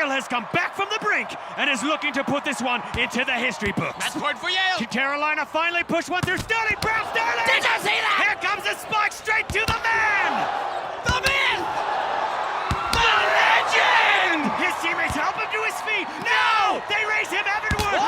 Yale has come back from the brink and is looking to put this one into the history books. That's point for Yale. Carolina finally pushed one through Sterling. Brown Sterling! Did you see that? Here comes a spike straight to the man! The man! The legend! His teammates help him to his feet. No! They raise him heavenward!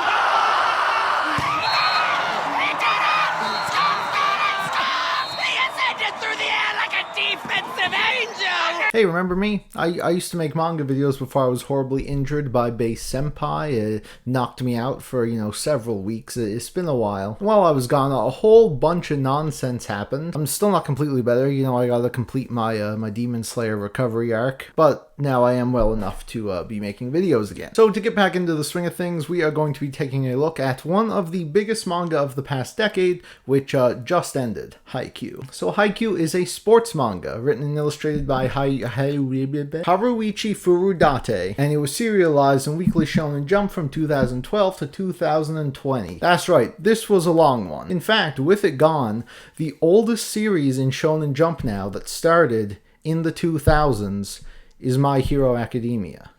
He did it! Scores! He ascended through the air like a defensive angel! Hey, remember me? I used to make manga videos before I was horribly injured by base senpai. It knocked me out for, several weeks. It's been a while. While I was gone, a whole bunch of nonsense happened. I'm still not completely better. I gotta complete my my Demon Slayer recovery arc. But now I am well enough to be making videos again. So to get back into the swing of things, we are going to be taking a look at one of the biggest manga of the past decade, which just ended, Haikyuu. So Haikyuu is a sports manga written and illustrated by Haruichi Furudate, and it was serialized in Weekly Shonen Jump from 2012 to 2020. That's right, this was a long one. In fact, with it gone, the oldest series in Shonen Jump now that started in the 2000s is My Hero Academia.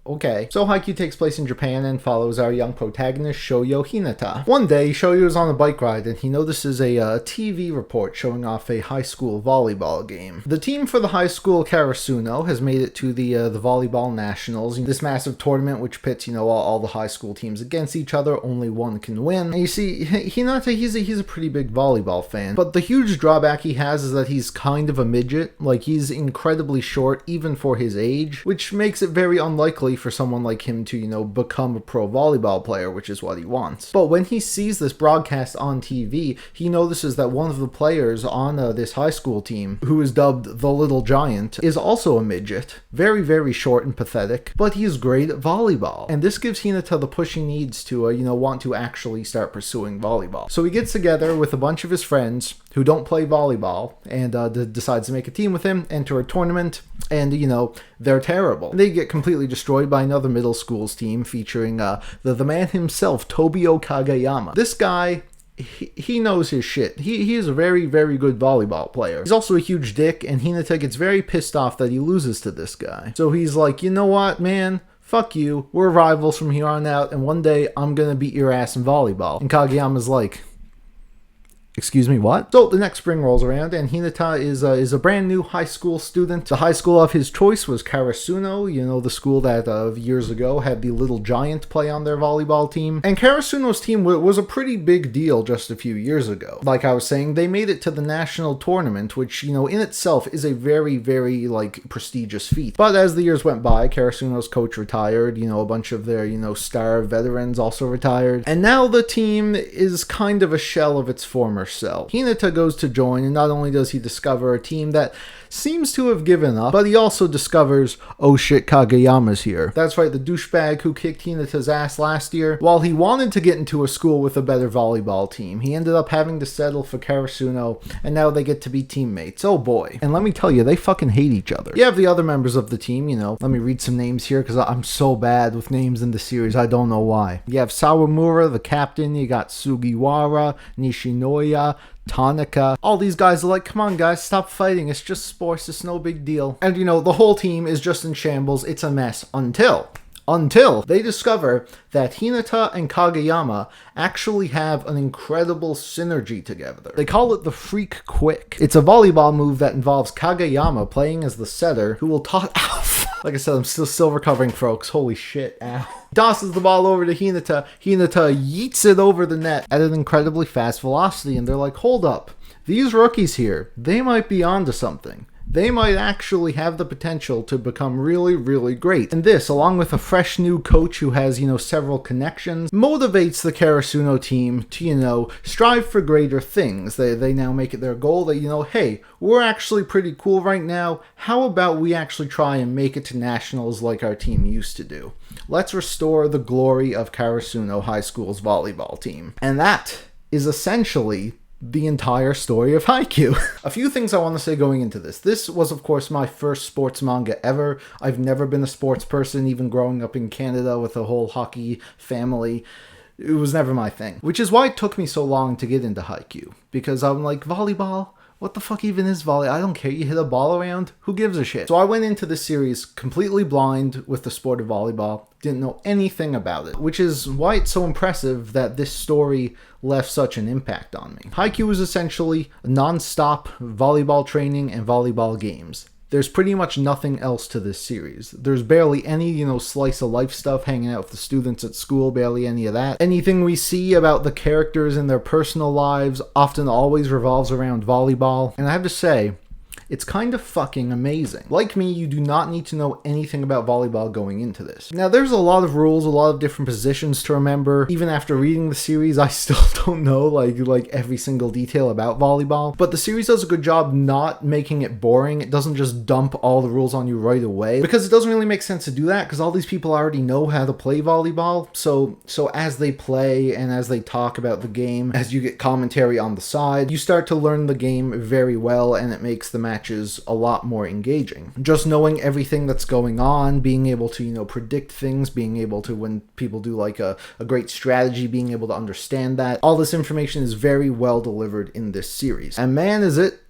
Okay, so Haikyuu takes place in Japan and follows our young protagonist Shoyo Hinata. One day, Shoyo is on a bike ride and he notices a TV report showing off a high school volleyball game. The team for the high school Karasuno has made it to the volleyball nationals, this massive tournament which pits all the high school teams against each other. Only one can win. And you see, Hinata, he's a pretty big volleyball fan, but the huge drawback he has is that he's kind of a midget. Like, he's incredibly short even for his age, which makes it very unlikely for someone like him to, become a pro volleyball player, which is what he wants. But when he sees this broadcast on TV, he notices that one of the players on this high school team, who is dubbed the Little Giant, is also a midget. Very, very short and pathetic, but he's great at volleyball. And this gives Hinata the push he needs to, want to actually start pursuing volleyball. So he gets together with a bunch of his friends who don't play volleyball and decides to make a team with him, enter a tournament, and, they're terrible. They get completely destroyed by another middle school's team featuring the man himself, Tobio Kageyama. This guy, he knows his shit. He is a very, very good volleyball player. He's also a huge dick, and Hinata gets very pissed off that he loses to this guy. So he's like, you know what, man? Fuck you. We're rivals from here on out, and one day I'm gonna beat your ass in volleyball. And Kageyama's like, excuse me, what? So the next spring rolls around, and Hinata is a brand new high school student. The high school of his choice was Karasuno, the school that years ago had the Little Giant play on their volleyball team. And Karasuno's team was a pretty big deal just a few years ago. Like I was saying, they made it to the national tournament, which, in itself is a very, very, prestigious feat. But as the years went by, Karasuno's coach retired, a bunch of their, star veterans also retired. And now the team is kind of a shell of its former self. Hinata goes to join, and not only does he discover a team that seems to have given up, but he also discovers, oh shit, Kageyama's here. That's right, the douchebag who kicked Hinata's ass last year. While he wanted to get into a school with a better volleyball team, he ended up having to settle for Karasuno, and now they get to be teammates. Oh boy. And let me tell you, they fucking hate each other. You have the other members of the team, let me read some names here, because I'm so bad with names in the series, I don't know why. You have Sawamura, the captain, you got Sugiwara, Nishinoya, Tanaka. All these guys are like, come on guys, stop fighting, it's just sports, it's no big deal. And the whole team is just in shambles, it's a mess until they discover that Hinata and Kageyama actually have an incredible synergy together. They call it the Freak Quick. It's a volleyball move that involves Kageyama playing as the setter, who will toss... Like I said, I'm still recovering, folks. Holy shit, ow. Tosses the ball over to Hinata. Hinata yeets it over the net at an incredibly fast velocity, and they're like, hold up. These rookies here, they might be onto something. They might actually have the potential to become really, really great. And this, along with a fresh new coach who has, several connections, motivates the Karasuno team to, strive for greater things. They now make it their goal that, hey, we're actually pretty cool right now. How about we actually try and make it to nationals like our team used to do? Let's restore the glory of Karasuno High School's volleyball team. And that is essentially the entire story of Haikyuu. A few things I want to say going into this. This was, of course, my first sports manga ever. I've never been a sports person, even growing up in Canada with a whole hockey family. It was never my thing. Which is why it took me so long to get into Haikyuu. Because I'm like, volleyball? What the fuck even is volley? I don't care. You hit a ball around? Who gives a shit? So I went into this series completely blind with the sport of volleyball. Didn't know anything about it, which is why it's so impressive that this story left such an impact on me. Haikyuu is essentially non-stop volleyball training and volleyball games. There's pretty much nothing else to this series. There's barely any, slice of life stuff, hanging out with the students at school, barely any of that. Anything we see about the characters and their personal lives often always revolves around volleyball. And I have to say, it's kind of fucking amazing. Like me, you do not need to know anything about volleyball going into this. Now, there's a lot of rules, a lot of different positions to remember. Even after reading the series, I still don't know like every single detail about volleyball. But the series does a good job not making it boring. It doesn't just dump all the rules on you right away, because it doesn't really make sense to do that, because all these people already know how to play volleyball. So as they play and as they talk about the game, as you get commentary on the side, you start to learn the game very well, and it makes the matches a lot more engaging. Just knowing everything that's going on, being able to, predict things, being able to, when people do like a great strategy, being able to understand that. All this information is very well delivered in this series. And man, is it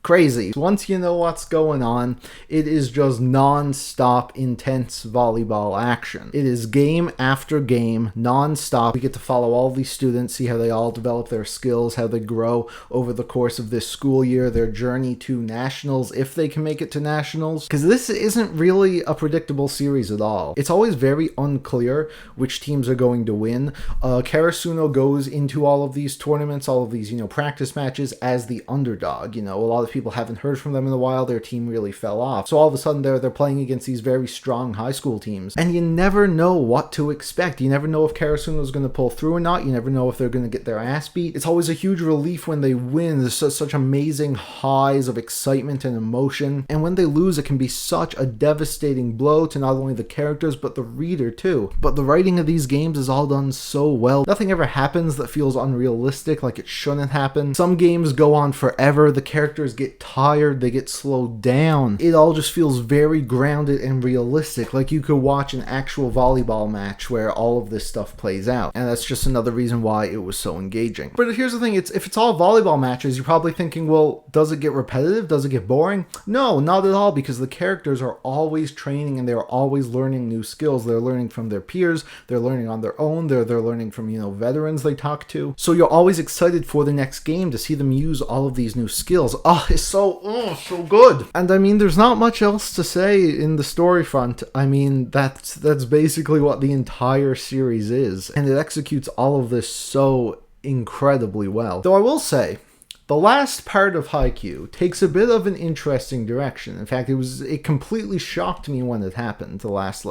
crazy. Once you know what's going on, it is just non-stop intense volleyball action. It is game after game, non-stop. We get to follow all these students, see how they all develop their skills, how they grow over the course of this school year, their journey to nationals, if they can make it to nationals. Because this isn't really a predictable series at all. It's always very unclear which teams are going to win. Karasuno goes into all of these tournaments, all of these, practice matches as the underdog. A lot of people haven't heard from them in a while. Their team really fell off. So all of a sudden they're playing against these very strong high school teams, and you never know what to expect. You never know if Karasuno is going to pull through or not. You never know if they're going to get their ass beat. It's always a huge relief when they win. There's such amazing highs of excitement and emotion, and when they lose, it can be such a devastating blow to not only the characters but the reader too. But the writing of these games is all done so well. Nothing ever happens that feels unrealistic, like it shouldn't happen. Some games go on forever. The characters get tired, they get slowed down. It all just feels very grounded and realistic, like you could watch an actual volleyball match where all of this stuff plays out. And that's just another reason why it was so engaging. But here's the thing, if it's all volleyball matches, you're probably thinking, well, does it get repetitive? Does it get boring? No, not at all, because the characters are always training and they're always learning new skills. They're learning from their peers, they're learning on their own, they're learning from, veterans they talk to. So you're always excited for the next game to see them use all of these new skills. It's so good. And there's not much else to say in the story front. That's basically what the entire series is, and it executes all of this so incredibly well. Though I will say, the last part of Haikyuu takes a bit of an interesting direction. In fact, it completely shocked me when it happened, the last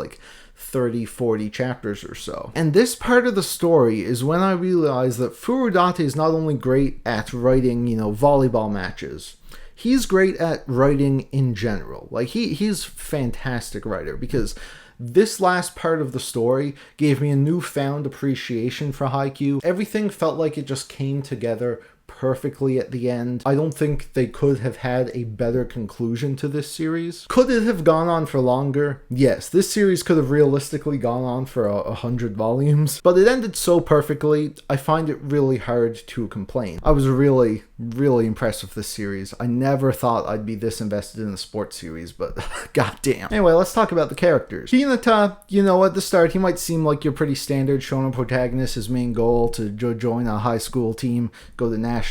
30, 40 chapters or so. And this part of the story is when I realized that Furudate is not only great at writing, volleyball matches, he's great at writing in general. He's a fantastic writer, because this last part of the story gave me a newfound appreciation for Haikyuu. Everything felt like it just came together perfectly at the end. I don't think they could have had a better conclusion to this series. Could it have gone on for longer? Yes, this series could have realistically gone on for 100 volumes, but it ended so perfectly, I find it really hard to complain. I was really impressed with this series. I never thought I'd be this invested in a sports series, but goddamn. Anyway, let's talk about the characters. Hinata, at the start, he might seem like your pretty standard shonen protagonist. His main goal to join a high school team, go to nationals,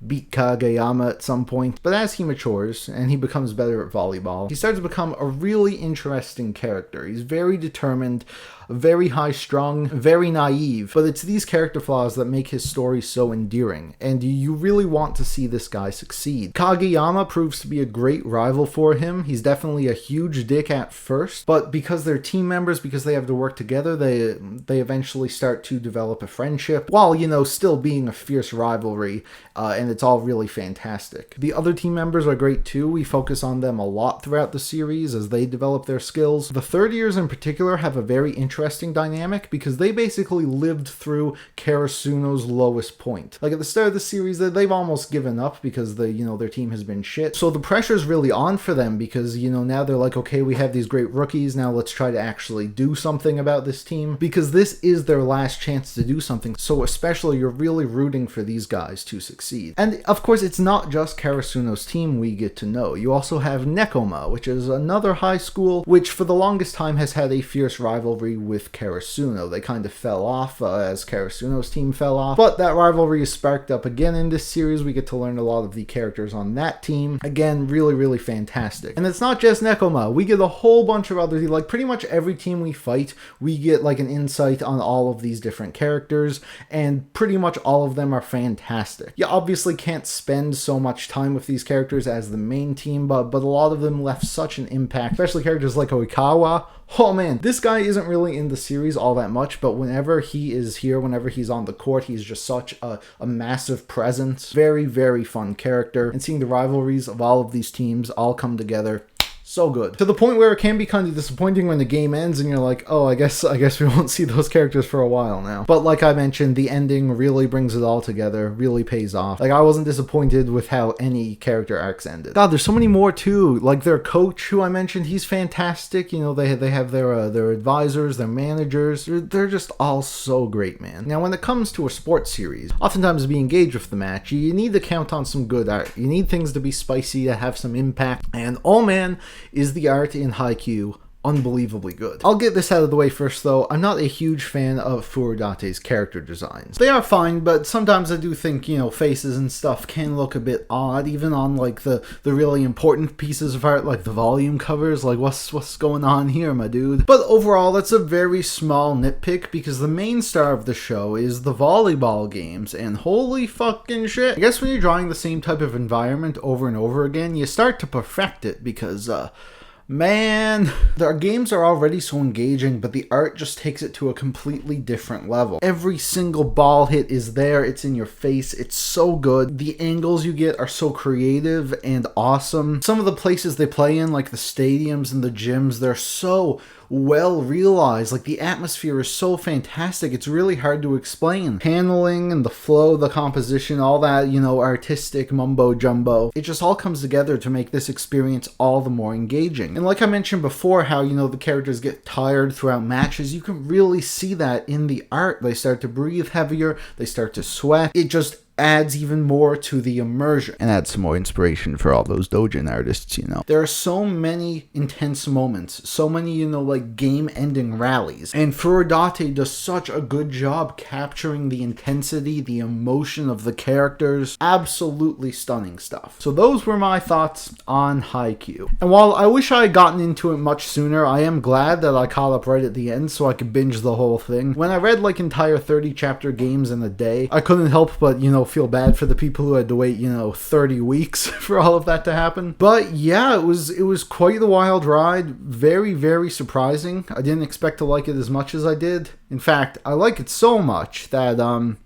beat Kageyama at some point. But as he matures and he becomes better at volleyball, he starts to become a really interesting character. He's very determined, very high-strung, very naive, but it's these character flaws that make his story so endearing, and you really want to see this guy succeed. Kageyama proves to be a great rival for him. He's definitely a huge dick at first, but because they're team members, because they have to work together, they eventually start to develop a friendship, while, still being a fierce rivalry, and it's all really fantastic. The other team members are great too. We focus on them a lot throughout the series as they develop their skills. The third years in particular have a very interesting dynamic, because they basically lived through Karasuno's lowest point. At the start of the series, they've almost given up because their team has been shit. So the pressure's really on for them, because now they're like, okay, we have these great rookies, now let's try to actually do something about this team, because this is their last chance to do something. So especially you're really rooting for these guys to succeed. And of course, it's not just Karasuno's team we get to know. You also have Nekoma, which is another high school, which for the longest time has had a fierce rivalry with Karasuno. They kind of fell off as Karasuno's team fell off, but that rivalry is sparked up again in this series. We get to learn a lot of the characters on that team. Again, really, really fantastic. And it's not just Nekoma. We get a whole bunch of other, like pretty much every team we fight, we get like an insight on all of these different characters, and pretty much all of them are fantastic. You obviously can't spend so much time with these characters as the main team, but a lot of them left such an impact, especially characters like Oikawa. Oh man, this guy isn't really in the series all that much, but whenever he is here, whenever he's on the court, he's just such a massive presence. Very, very fun character. And seeing the rivalries of all of these teams all come together, so good. To the point where it can be kind of disappointing when the game ends and you're like, oh, I guess we won't see those characters for a while now. But like I mentioned, the ending really brings it all together, really pays off. Like, I wasn't disappointed with how any character arcs ended. God, there's so many more too. Like their coach, who I mentioned, he's fantastic. You know, they have their advisors, their managers. They're just all so great, man. Now, when it comes to a sports series, oftentimes to be engaged with the match, you need to count on some good art. You need things to be spicy, to have some impact. And oh man, is the art in Haikyuu unbelievably good. I'll get this out of the way first though, I'm not a huge fan of Furudate's character designs. They are fine, but sometimes I do think, you know, faces and stuff can look a bit odd, even on like the really important pieces of art, like the volume covers. Like, what's going on here, my dude? But overall, that's a very small nitpick, because the main star of the show is the volleyball games, and holy fucking shit. I guess when you're drawing the same type of environment over and over again, you start to perfect it, because man, their games are already so engaging, but the art just takes it to a completely different level. Every single ball hit is there, it's in your face, it's so good. The angles you get are so creative and awesome. Some of the places they play in, like the stadiums and the gyms, they're so well realized. Like, the atmosphere is so fantastic, it's really hard to explain. Handling and the flow, the composition, all that, you know, artistic mumbo jumbo, it just all comes together to make this experience all the more engaging. And like I mentioned before, how, you know, the characters get tired throughout matches, you can really see that in the art. They start to breathe heavier, they start to sweat. It just adds even more to the immersion and adds some more inspiration for all those doujin artists, you know. There are so many intense moments, so many, you know, like game-ending rallies, and Furudate does such a good job capturing the intensity, the emotion of the characters. Absolutely stunning stuff. So those were my thoughts on Haikyuu. And while I wish I had gotten into it much sooner, I am glad that I caught up right at the end so I could binge the whole thing. When I read like entire 30 chapter games in a day, I couldn't help but, you know, feel bad for the people who had to wait, you know, 30 weeks for all of that to happen. But yeah, it was quite the wild ride. Very, very surprising. I didn't expect to like it as much as I did. In fact, I like it so much that, am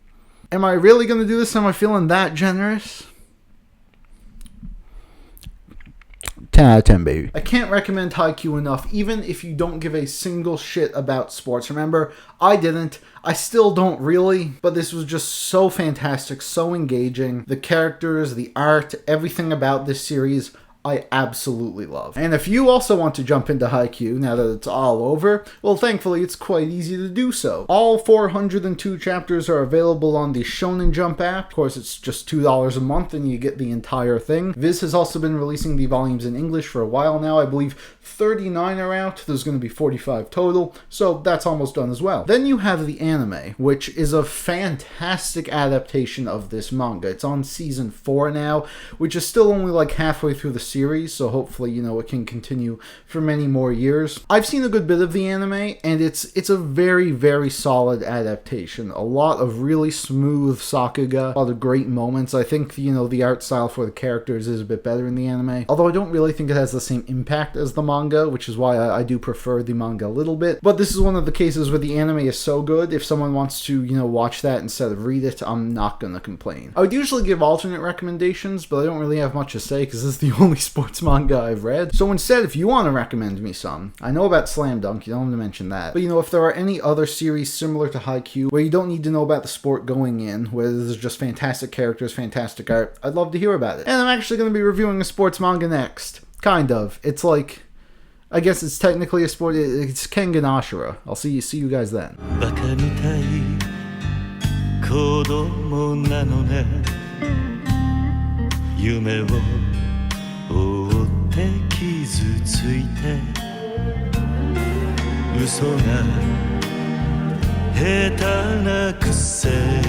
I really going to do this? Am I feeling that generous? 10 out of 10, baby. I can't recommend Haikyuu enough, even if you don't give a single shit about sports. Remember, I didn't. I still don't really, but this was just so fantastic, so engaging. The characters, the art, everything about this series, I absolutely love. And if you also want to jump into Haikyuu now that it's all over, well, thankfully it's quite easy to do so. All 402 chapters are available on the Shonen Jump app. Of course, it's just $2 a month and you get the entire thing. Viz has also been releasing the volumes in English for a while now. I believe 39 are out. There's going to be 45 total, so that's almost done as well. Then you have the anime, which is a fantastic adaptation of this manga. It's on season 4 now, which is still only like halfway through the series, so hopefully, you know, it can continue for many more years. I've seen a good bit of the anime, and it's a very, very solid adaptation. A lot of really smooth sakuga, a lot of great moments. I think, you know, the art style for the characters is a bit better in the anime, although I don't really think it has the same impact as the manga, which is why I do prefer the manga a little bit. But this is one of the cases where the anime is so good, if someone wants to, you know, watch that instead of read it, I'm not gonna complain. I would usually give alternate recommendations, but I don't really have much to say because this is the only sports manga I've read. So instead, if you want to recommend me some, I know about Slam Dunk, you don't have to mention that, but you know, if there are any other series similar to Haikyuu where you don't need to know about the sport going in, where there's just fantastic characters, fantastic art, I'd love to hear about it. And I'm actually going to be reviewing a sports manga next. Kind of. It's like, I guess it's technically a sport. It's Kengan Ashura. I'll see you guys then. 子供なのね夢を追って傷ついて嘘が下手なくせ